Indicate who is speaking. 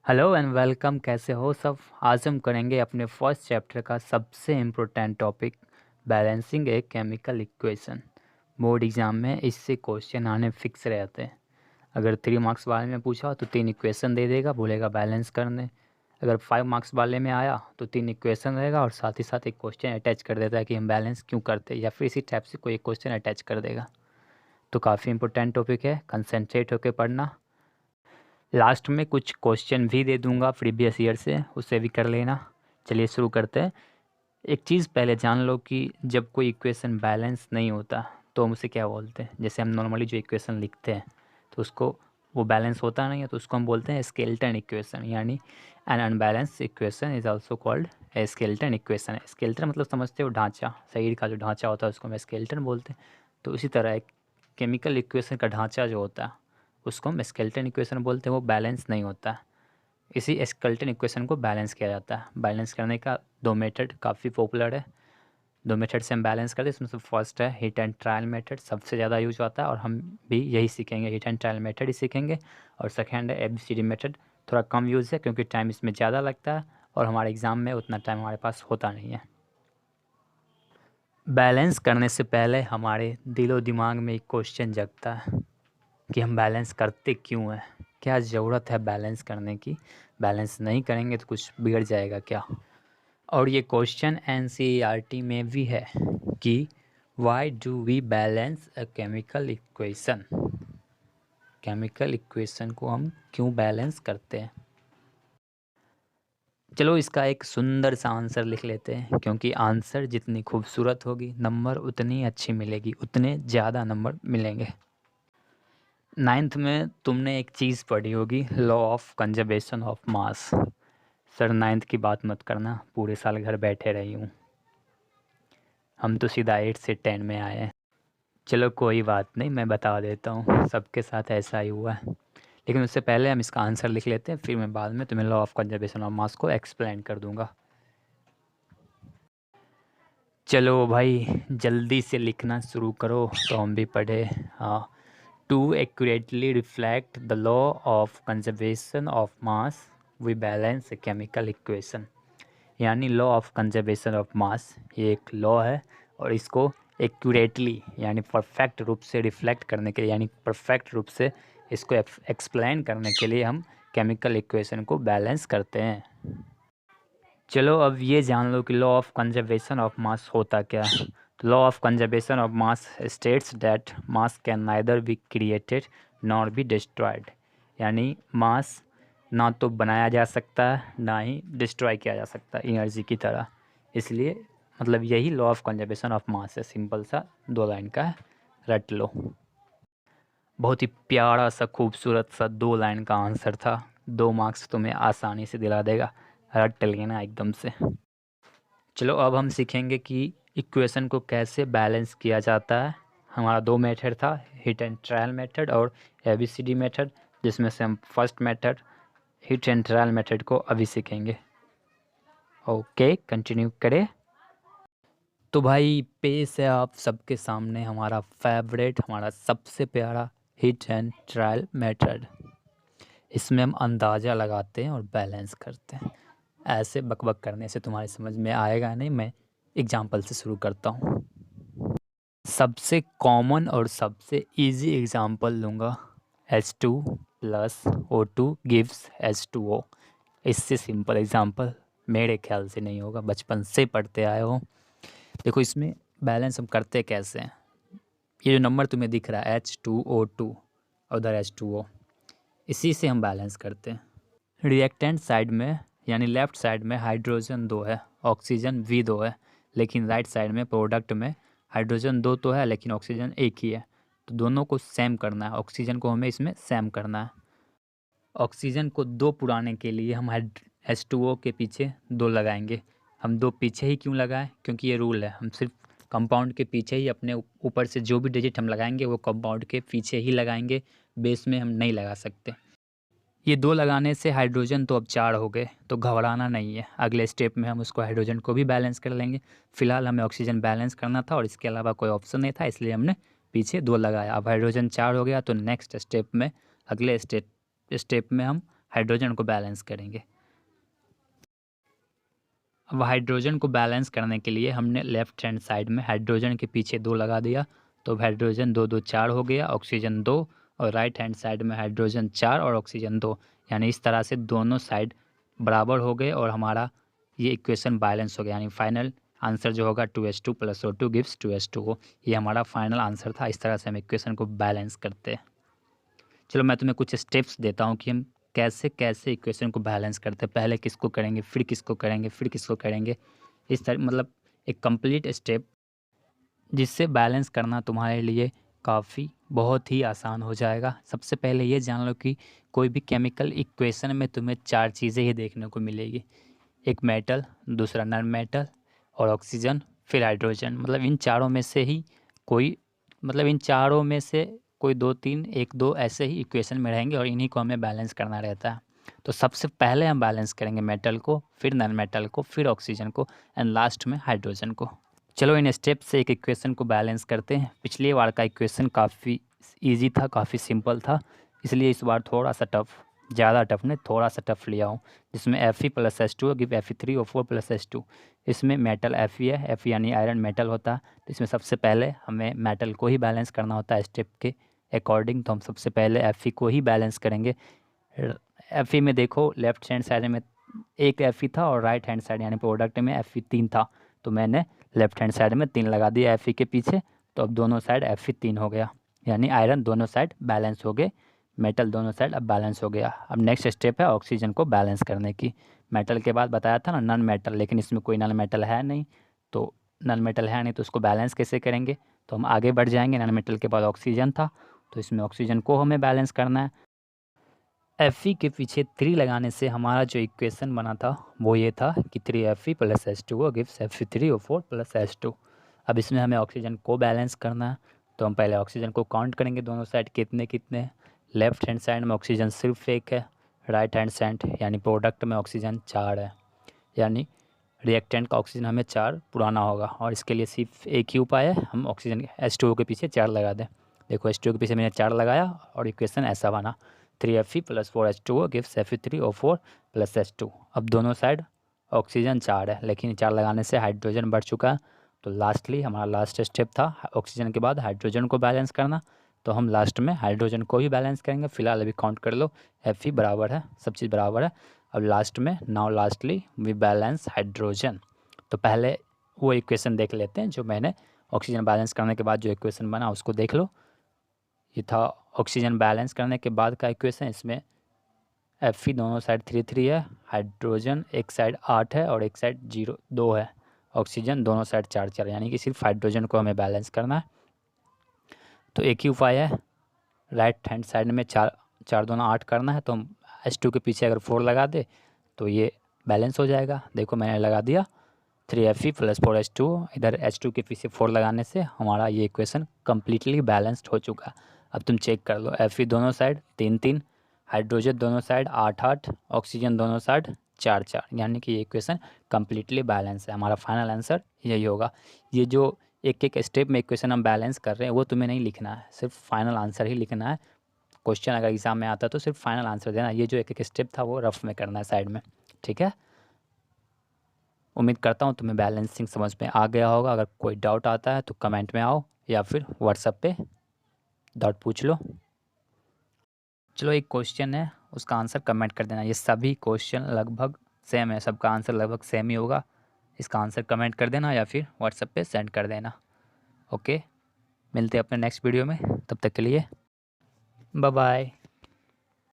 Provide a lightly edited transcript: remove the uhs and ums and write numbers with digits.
Speaker 1: Hello and welcome. कैसे हो सब? आज हम करेंगे अपने फर्स्ट चैप्टर का सबसे इम्पोर्टेंट टॉपिक, बैलेंसिंग ए केमिकल इक्वेशन। बोर्ड एग्ज़ाम में इससे क्वेश्चन आने फिक्स रहते हैं। अगर 3 मार्क्स वाले में पूछा तो 3 इक्वेशन दे देगा, बोलेगा बैलेंस करने। अगर 5 मार्क्स वाले में आया तो 3 इक्वेशन रहेगा और साथ ही साथ एक क्वेश्चन अटैच कर देता है कि हम बैलेंस क्यों करते हैं, या फिर इसी टाइप से कोई एक क्वेश्चन अटैच कर देगा। तो काफ़ी इंपॉर्टेंट टॉपिक है, कंसंट्रेट होकर पढ़ना। लास्ट में कुछ क्वेश्चन भी दे दूंगा प्रीवियस ईयर से, उसे भी कर लेना। चलिए शुरू करते हैं। एक चीज़ पहले जान लो कि जब कोई इक्वेशन बैलेंस नहीं होता तो हम उसे क्या बोलते हैं। जैसे हम नॉर्मली जो इक्वेशन लिखते हैं तो उसको वो बैलेंस होता नहीं है तो उसको हम बोलते हैं स्केलेटन इक्वेशन, यानी an unbalance equation is also called a skeleton equation. Skeleton मतलब समझते हो ढांचा, शरीर का जो ढांचा होता है उसको हम स्केलेटन बोलते हैं। तो इसी तरह एक केमिकल इक्वेशन का ढांचा जो होता है उसको हम स्केलेटन इक्वेशन बोलते हैं, वो बैलेंस नहीं होता। इसी स्केलेटन इक्वेशन को बैलेंस किया जाता है। बैलेंस करने का दो मेथड काफ़ी पॉपुलर है। दो मेथड से हम बैलेंस करते हैं। इसमें से फर्स्ट है हिट एंड ट्रायल मेथड, सबसे ज़्यादा यूज होता है और हम भी यही सीखेंगे, हिट एंड ट्रायल मेथड ही सीखेंगे। और सेकेंड है ABCD मेथड, थोड़ा कम यूज़ है क्योंकि टाइम इसमें ज़्यादा लगता है और हमारे एग्ज़ाम में उतना टाइम हमारे पास होता नहीं है। बैलेंस करने से पहले हमारे दिलो दिमाग में एक क्वेश्चन जगता है कि हम बैलेंस करते क्यों हैं, क्या ज़रूरत है बैलेंस करने की। बैलेंस नहीं करेंगे तो कुछ बिगड़ जाएगा क्या। और ये क्वेश्चन NCERT में भी है कि why do we balance a chemical equation. Chemical equation को हम क्यों बैलेंस करते हैं। चलो इसका एक सुंदर सा आंसर लिख लेते हैं, क्योंकि आंसर जितनी खूबसूरत होगी नंबर उतनी अच्छी मिलेगी, उतने ज़्यादा नंबर मिलेंगे। 9th में तुमने एक चीज़ पढ़ी होगी, law of conservation of mass. Sir 9th की बात मत करना, पूरे साल घर बैठे रही हूँ। हम तो सीधा 8 से 10 में आए हैं। चलो कोई बात नहीं, मैं बता देता हूँ, सबके साथ ऐसा ही हुआ है। लेकिन उससे पहले हम इसका आंसर लिख लेते हैं, फिर मैं बाद में तुम्हें लॉ ऑफ कंजर्वेशन ऑफ मास को एक्सप्लेन कर दूंगा। चलो भाई जल्दी से लिखना शुरू करो तो हम भी पढ़े। हाँ, to accurately reflect the law of conservation of mass we balance a chemical equation. यानी law of conservation of mass ये एक लॉ है और इसको एक्यूरेटली यानी परफेक्ट रूप से रिफ्लेक्ट करने के लिए, यानी परफेक्ट रूप से इसको एक्सप्लेन करने के लिए हम केमिकल इक्वेशन को बैलेंस करते हैं। चलो अब ये जान लो कि लॉ ऑफ कंजर्वेशन ऑफ मास होता क्या है। तो law of conservation of mass states that mass can neither be created nor be destroyed. यानी मास ना तो बनाया जा सकता है ना ही डिस्ट्रॉय किया जा सकता है एनर्जी की तरह। इसलिए मतलब यही लॉ ऑफ कंजर्वेशन ऑफ मास है। सिंपल सा 2 लाइन का है, रट लो। बहुत ही प्यारा सा खूबसूरत सा 2 लाइन का आंसर था। 2 मार्क्स तुम्हें आसानी से दिला देगा, रट लेना एकदम से। चलो अब हम सीखेंगे कि इक्वेशन को कैसे बैलेंस किया जाता है। हमारा 2 मेथड था, हिट एंड ट्रायल मेथड और ABCD मेथड, जिसमें से हम first method hit and trial method को अभी सीखेंगे। ओके कंटिन्यू करें। तो भाई पेश है आप सबके सामने हमारा फेवरेट, हमारा सबसे प्यारा हिट एंड ट्रायल मेथड। इसमें हम अंदाज़ा लगाते हैं और बैलेंस करते हैं। ऐसे बकबक करने से तुम्हारी समझ में आएगा नहीं, मैं एग्जाम्पल से शुरू करता हूँ। सबसे कॉमन और सबसे इजी एग्जाम्पल लूँगा, H2 plus O2 gives H2O। इससे सिंपल एग्जाम्पल मेरे ख्याल से नहीं होगा, बचपन से पढ़ते आए हो। देखो इसमें बैलेंस हम करते कैसे हैं। ये जो नंबर तुम्हें दिख रहा है H2O2 और उधर H2O, इसी से हम बैलेंस करते हैं। रिएक्टेंट साइड में यानी लेफ़्ट साइड में हाइड्रोजन 2 है, ऑक्सीजन भी 2 है, लेकिन राइट साइड में प्रोडक्ट में हाइड्रोजन 2 तो है लेकिन ऑक्सीजन 1 ही है। तो दोनों को सेम करना है, ऑक्सीजन को हमें इसमें सेम करना है। ऑक्सीजन को 2 पुराने के लिए हम H2O के पीछे 2 लगाएंगे। हम 2 पीछे ही क्यों लगाएं, क्योंकि ये रूल है, हम सिर्फ कंपाउंड के पीछे ही अपने ऊपर से जो भी डिजिट हम लगाएंगे वो कंपाउंड के पीछे ही लगाएंगे, बेस में हम नहीं लगा सकते। ये 2 लगाने से हाइड्रोजन तो अब 4 हो गए, तो घबराना नहीं है, अगले स्टेप में हम उसको हाइड्रोजन को भी बैलेंस कर लेंगे। फिलहाल हमें ऑक्सीजन बैलेंस करना था और इसके अलावा कोई ऑप्शन नहीं था, इसलिए हमने पीछे 2 लगाया। अब हाइड्रोजन 4 हो गया तो नेक्स्ट स्टेप में, अगले स्टेप में हम हाइड्रोजन को बैलेंस करेंगे। अब हाइड्रोजन को बैलेंस करने के लिए हमने लेफ्ट हैंड साइड में हाइड्रोजन के पीछे 2 लगा दिया, तो हाइड्रोजन 2 2 4 हो गया, ऑक्सीजन 2, और राइट हैंड साइड में हाइड्रोजन 4 और ऑक्सीजन 2, यानी इस तरह से दोनों साइड बराबर हो गए और हमारा ये इक्वेशन बैलेंस हो गया। यानी फाइनल आंसर जो होगा 2H2 + O2 गिव्स 2H2O हो। ये हमारा फाइनल आंसर था। इस तरह से हम इक्वेशन को बैलेंस करते हैं। चलो मैं तुम्हें कुछ स्टेप्स देता हूँ कि हम कैसे कैसे इक्वेशन को बैलेंस करते हैं। पहले किसको करेंगे, फिर किसको करेंगे, फिर किसको करेंगे, इस तरह मतलब एक कंप्लीट स्टेप, जिससे बैलेंस करना तुम्हारे लिए काफ़ी बहुत ही आसान हो जाएगा। सबसे पहले ये जान लो कि कोई भी केमिकल इक्वेशन में तुम्हें 4 चीज़ें ही देखने को मिलेगी। एक मेटल, दूसरा नॉन मेटल और ऑक्सीजन, फिर हाइड्रोजन। मतलब इन चारों में से ही कोई इन चारों में से कोई 2-3 1-2 ऐसे ही इक्वेशन में रहेंगे और इन्हीं को हमें बैलेंस करना रहता है। तो सबसे पहले हम बैलेंस करेंगे मेटल को, फिर नॉन मेटल को, फिर ऑक्सीजन को एंड लास्ट में हाइड्रोजन को। चलो इन स्टेप से एक इक्वेशन को बैलेंस करते हैं। पिछली बार का इक्वेशन काफ़ी ईजी था, काफ़ी सिंपल था, इसलिए इस बार थोड़ा सा टफ, ज़्यादा टफ नहीं, थोड़ा सा टफ लिया हूँ, जिसमें Fe + H2 give Fe3O4 + H2। इसमें मेटल Fe है, Fe यानी आयरन मेटल होता है, तो इसमें सबसे पहले हमें मेटल को ही बैलेंस करना होता है स्टेप के अकॉर्डिंग। तो हम सबसे पहले Fe को ही बैलेंस करेंगे। Fe में देखो लेफ्ट हैंड साइड में एक Fe था और राइट हैंड साइड यानी प्रोडक्ट में Fe 3 था, तो मैंने लेफ्ट हैंड साइड में 3 लगा दिया Fe के पीछे, तो अब दोनों साइड Fe 3 हो गया, यानी आयरन दोनों साइड बैलेंस हो गए, मेटल दोनों साइड अब बैलेंस हो गया। अब नेक्स्ट स्टेप है ऑक्सीजन को बैलेंस करने की। मेटल के बाद बताया था ना नॉन मेटल, लेकिन इसमें कोई नॉन मेटल है नहीं, तो नॉन मेटल है नहीं तो उसको बैलेंस कैसे करेंगे। तो हम आगे बढ़ जाएंगे। नॉन मेटल के बाद ऑक्सीजन था, तो इसमें ऑक्सीजन को हमें बैलेंस करना है। Fe के पीछे 3 लगाने से हमारा जो इक्वेशन बना था वो ये था कि 3Fe + H2O gives Fe3O4 + H2। अब इसमें हमें ऑक्सीजन को बैलेंस करना है, तो हम पहले ऑक्सीजन को काउंट करेंगे दोनों साइड कितने कितने। लेफ्ट हैंड साइड में ऑक्सीजन सिर्फ 1 है, राइट हैंड साइड यानी प्रोडक्ट में ऑक्सीजन 4 है, यानी रिएक्टेंट का ऑक्सीजन हमें 4 पुराना होगा, और इसके लिए सिर्फ एक ही उपाय है, हम ऑक्सीजन H2O के पीछे 4 लगा दें। देखो H2O के पीछे मैंने 4 लगाया और इक्वेशन ऐसा बना, 3Fe + 4H2O gives Fe3O4 + H2। अब दोनों साइड ऑक्सीजन 4 है, लेकिन 4 लगाने से हाइड्रोजन बढ़ चुका है, तो लास्टली हमारा लास्ट स्टेप था ऑक्सीजन के बाद हाइड्रोजन को बैलेंस करना, तो हम लास्ट में हाइड्रोजन को ही बैलेंस करेंगे। फिलहाल अभी काउंट कर लो, Fe बराबर है, सब चीज़ बराबर है। अब लास्ट में now lastly we balance hydrogen. तो पहले वो इक्वेशन देख लेते हैं जो मैंने ऑक्सीजन बैलेंस करने के बाद जो इक्वेशन बना उसको देख लो। ये था ऑक्सीजन बैलेंस करने के बाद का इक्वेशन। इसमें Fe दोनों साइड 3 3 है, हाइड्रोजन एक साइड 8 है और एक साइड 0 2 है, ऑक्सीजन दोनों साइड 4 4, यानी कि सिर्फ हाइड्रोजन को हमें बैलेंस करना है। तो एक ही उपाय है, राइट हैंड साइड में 4 4 दूना 8 करना है, तो हम H2 के पीछे अगर 4 लगा दे तो ये बैलेंस हो जाएगा। देखो मैंने लगा दिया 3Fe + 4H2O, इधर H2 के पीछे 4 लगाने से हमारा ये इक्वेशन कम्प्लीटली बैलेंस्ड हो चुका। अब तुम चेक कर लो, Fe दोनों साइड 3 3, हाइड्रोजन दोनों साइड 8 8, ऑक्सीजन दोनों साइड 4 4, यानी कि ये इक्वेशन कम्प्लीटली बैलेंस है। हमारा फाइनल आंसर यही होगा। ये जो एक एक स्टेप में इक्वेशन हम बैलेंस कर रहे हैं वो तुम्हें नहीं लिखना है, सिर्फ फाइनल आंसर ही लिखना है। क्वेश्चन अगर एग्जाम में आता है तो सिर्फ फाइनल आंसर देना। ये जो एक एक स्टेप था वो रफ में करना है साइड में, ठीक है। उम्मीद करता हूँ तुम्हें बैलेंसिंग समझ में आ गया होगा। अगर कोई डाउट आता है तो कमेंट में आओ या फिर व्हाट्सएप पे डाउट पूछ लो। चलो एक क्वेश्चन है, उसका आंसर कमेंट कर देना। ये सभी क्वेश्चन लगभग सेम है, सबका आंसर लगभग सेम ही होगा। इसका आंसर कमेंट कर देना या फिर व्हाट्सएप पे सेंड कर देना। ओके, मिलते हैं अपने नेक्स्ट वीडियो में, तब तक के लिए बाय बाय।